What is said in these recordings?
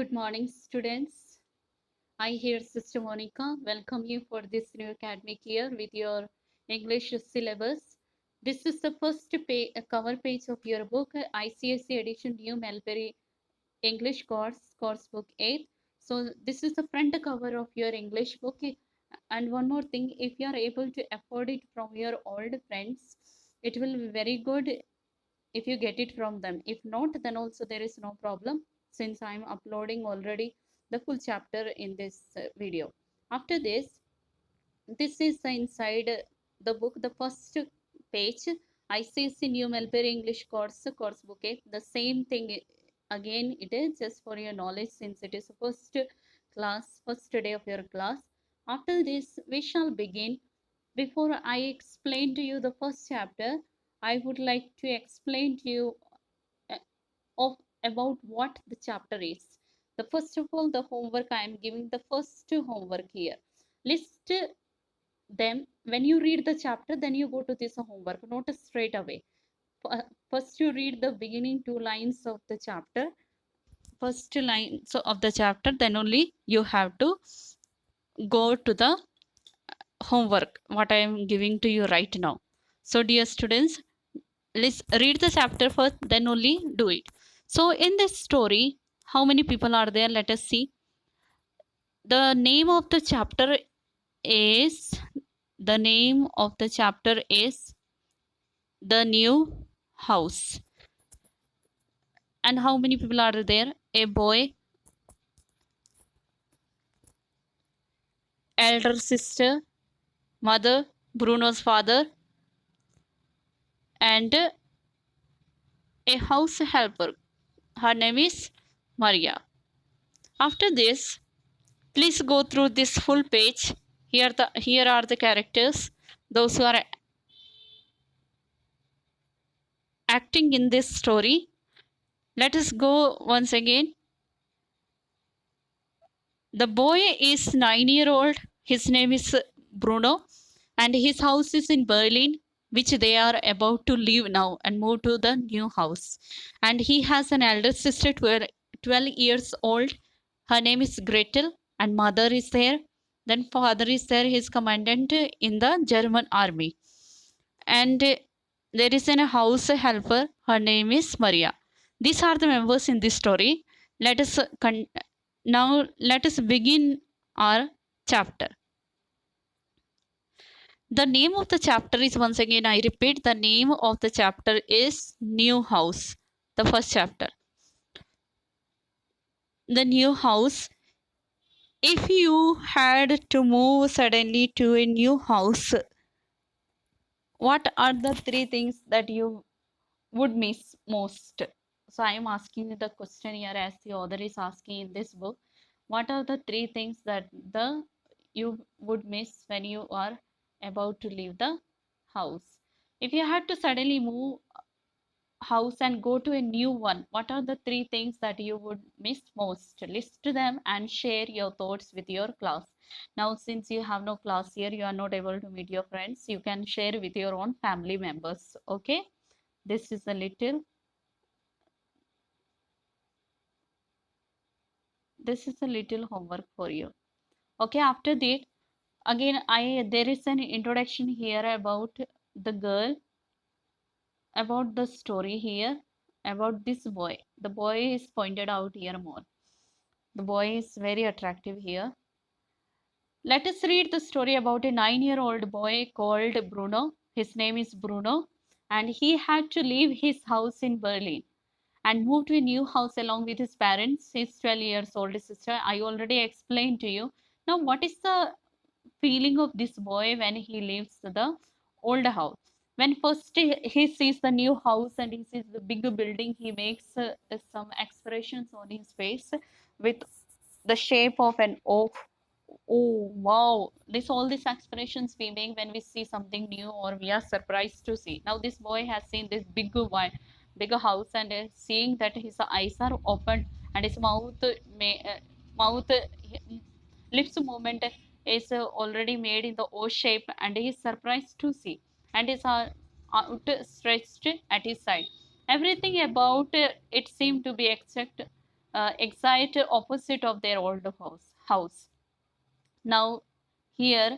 Good morning, students. I hear Sister Monica. Welcome you for this new academic year with your English syllabus. This is the first cover page of your book, ICSE edition New Melbury English course book 8. So this is the front cover of your English book. And one more thing, if you are able to afford it from your old friends, it will be very good if you get it from them. If not, then also there is no problem, since I'm uploading already the full chapter in this video. After this is the inside the book, the first page. ICSE New Melbury English course book 8. The same thing again, it is just for your knowledge, since it is first day of your class. After this we shall begin. Before I explain to you the first chapter, I would like to explain to you uh, of about what the chapter is. The first of all, the homework I am giving, the first homework here. List them. When you read the chapter, then you go to this homework, not straight away. First you read the beginning two lines of the chapter, first line so of the chapter, then only you have to go to the homework what I am giving to you right now. So dear students, let's read the chapter first, then only do it. So in this story, how many people are there? Let us see. The name of the chapter is the name of the chapter is The New House. And how many people are there? A boy, elder sister, mother, Bruno's father, and a house helper. Her name is Maria. After this, please go through this full page. Here are the characters, those who are acting in this story. Let us go once again. The boy is 9 year old. His name is Bruno, and his house is in Berlin, which they are about to leave now and move to the new house. And he has an elder sister, 12 years old. Her name is Gretel, and mother is there. Then father is there, his commandant in the German army. And there is a house helper. Her name is Maria. These are the members in this story. Let us now let us begin our chapter. The name of the chapter is, once again I repeat, the name of the chapter is New House. The first chapter. The new house. If you had to move suddenly to a new house, what are the three things that you would miss most? So I am asking you the question here, as the author is asking in this book. What are the three things that the you would miss when you are about to leave the house? If you had to suddenly move house and go to a new one, what are the three things that you would miss most? List them and share your thoughts with your class. Now, since you have no class here, you are not able to meet your friends, you can share with your own family members. Okay, this is a little homework for you. Okay, after that, again, I there is an introduction here about the girl, about the story here, about this boy. The boy is pointed out here more. The boy is very attractive here. Let us read the story about a 9-year-old boy called Bruno. His name is Bruno, and he had to leave his house in Berlin and move to a new house along with his parents, his 12 years old sister. I already explained to you. Now, what is the feeling of this boy when he leaves the old house? When first he sees the new house and he sees the big building, he makes some expressions on his face with the shape of an oak. Oh wow! This all these expressions we make when we see something new or we are surprised to see. Now this boy has seen this bigger house, and seeing that his eyes are opened and his mouth lips movement is already made in the O shape, and he is surprised to see, and is outstretched at his side. Everything about it seemed to be exact exact opposite of their old house. Now here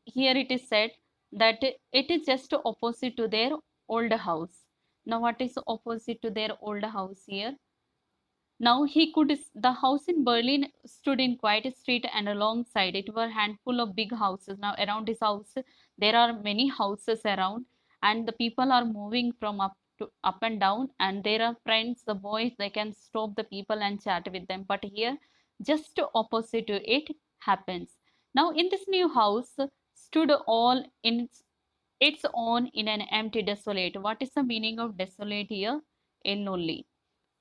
here it is said that it is just opposite to their old house. Now what is opposite to their old house here? Now he could, the house in Berlin stood in quite a street, and alongside it were a handful of big houses. Now around his house there are many houses around, and the people are moving from up and down, and there are friends, the boys, they can stop the people and chat with them. But here just opposite to it happens. Now in this new house stood all in its own in an empty desolate. What is the meaning of desolate here? In lonely.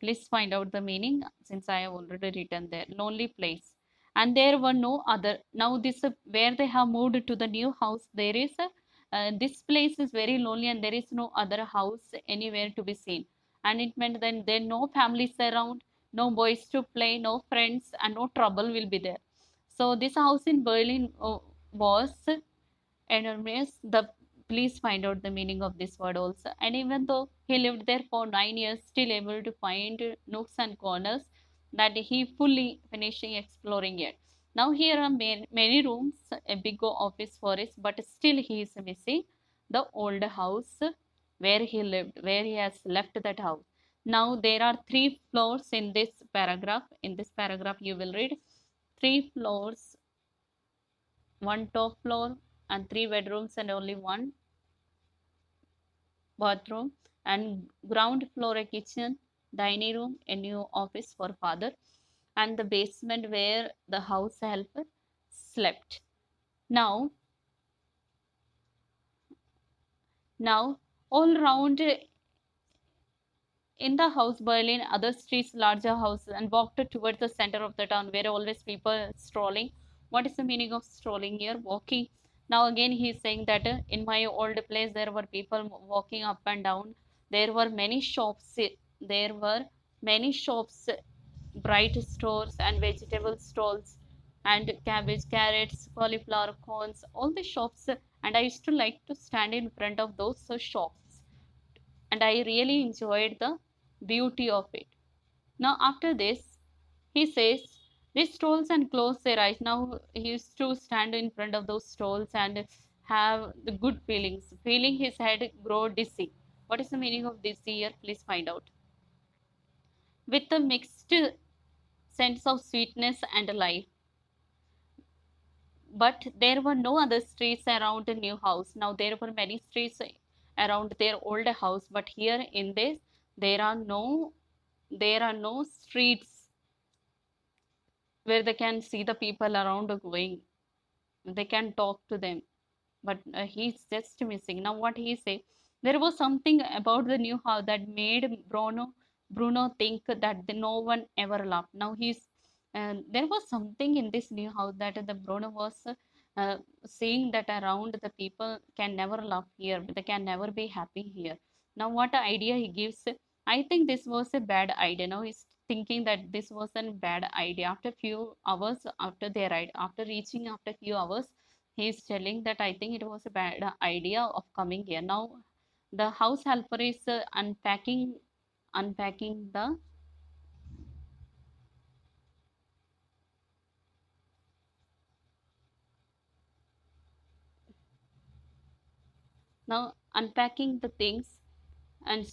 Please find out the meaning since I have already written there. Lonely place. And there were no other. Now this where they have moved to the new house, there is a this place is very lonely and there is no other house anywhere to be seen. And it meant then there no families around, no boys to play, no friends, and no trouble will be there. So this house in Berlin was enormous. The Please find out the meaning of this word also. And even though he lived there for 9 years, still able to find nooks and corners that he fully finishing exploring yet. Now here are many rooms, a big office for it, but still he is missing the old house where he lived, where he has left that house. Now there are three floors in this paragraph. In this paragraph, you will read three floors, one top floor, and three bedrooms and only one bathroom, and ground floor a kitchen, dining room, a new office for father, and the basement where the house helper slept. Now now all round in the house Berlin, other streets, larger houses, and walked towards the center of the town where always people strolling. What is the meaning of strolling here? Walking. Now again he is saying that in my old place there were people walking up and down. There were many shops. There were many shops, bright stores and vegetable stalls, and cabbage, carrots, cauliflower, corns, all the shops. And I used to like to stand in front of those shops, and I really enjoyed the beauty of it. Now, after this, he says, these stalls and close their eyes. Now, he used to stand in front of those stalls and have the good feelings, feeling his head grow dizzy. What is the meaning of dizzy here? Please find out. With a mixed sense of sweetness and life. But there were no other streets around the new house. Now, there were many streets around their old house, but here in this, there are no streets where they can see the people around going, they can talk to them. But he's just missing. Now what he say, there was something about the new house that made Bruno think that no one ever laughed. Now he's there was something in this new house that the Bruno was seeing that around the people can never laugh here, they can never be happy here. Now what idea he gives, I think this was a bad idea. Now he's thinking that this was a bad idea. After few hours, after their ride, after reaching, after few hours, he is telling that I think it was a bad idea of coming here. Now the house helper is unpacking the now unpacking the things and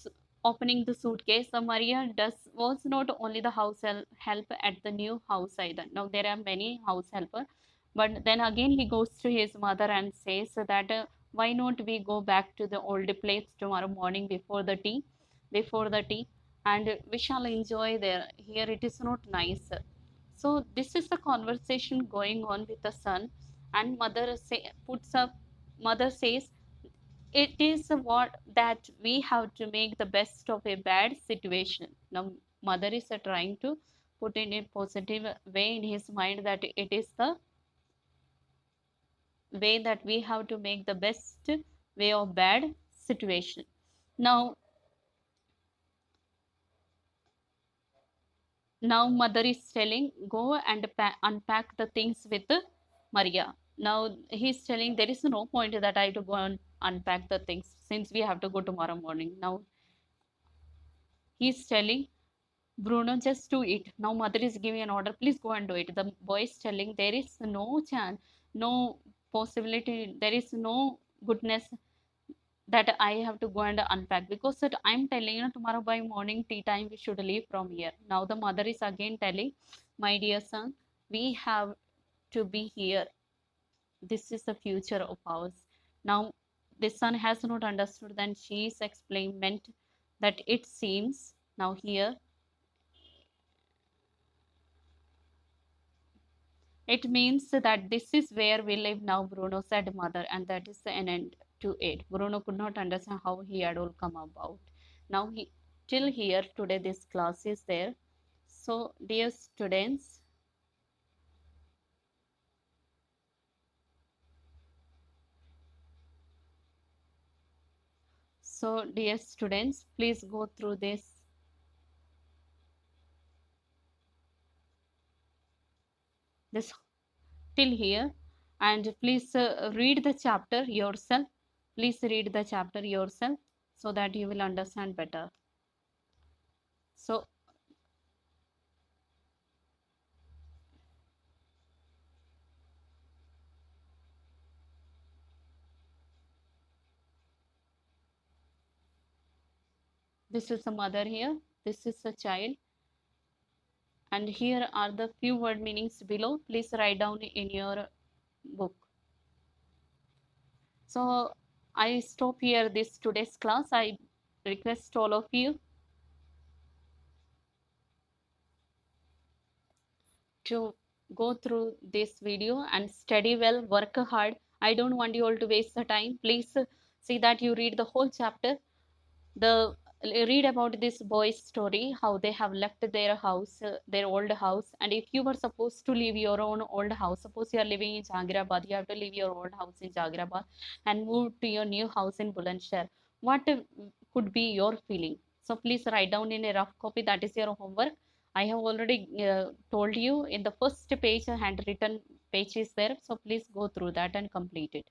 opening the suitcase. So Maria does was not only the house help at the new house either. Now there are many house helper, but then again he goes to his mother and says that why not we go back to the old place tomorrow morning before the tea, and we shall enjoy there. Here it is not nice. So this is the conversation going on with the son, and mother says it is what that we have to make the best of a bad situation. Now mother is trying to put in a positive way in his mind that it is the way that we have to make the best way of bad situation. Now mother is telling go and unpack the things with Maria. Now he's telling there is no point that I to go and unpack the things since we have to go tomorrow morning. Now he's telling Bruno, just do it. Now mother is giving an order. Please go and do it. The boy is telling there is no chance, no possibility, there is no goodness that I have to go and unpack, because that I'm telling you tomorrow by morning tea time we should leave from here. Now the mother is again telling, my dear son, we have to be here. This is the future of ours. Now the son has not understood. Then she is explained meant that it seems now here it means that this is where we live now, Bruno said mother, and that is an end to it. Bruno could not understand how he had all come about. Now he till here today this class is there. So dear students, please go through this till here, and please read the chapter yourself. Please read the chapter yourself so that you will understand better. So this is a mother here, this is a child, and here are the few word meanings below. Please write down in your book. So I stop here this today's class. I request all of you to go through this video and study well, work hard. I don't want you all to waste the time. Please see that you read the whole chapter. The read about this boy's story, how they have left their house, their old house. And if you were supposed to leave your own old house, suppose you are living in Jagirabad, you have to leave your old house in Jagirabad and move to your new house in Bulandshahr. What could be your feeling? So please write down in a rough copy. That is your homework. I have already told you in the first page, a handwritten page is there, so please go through that and complete it.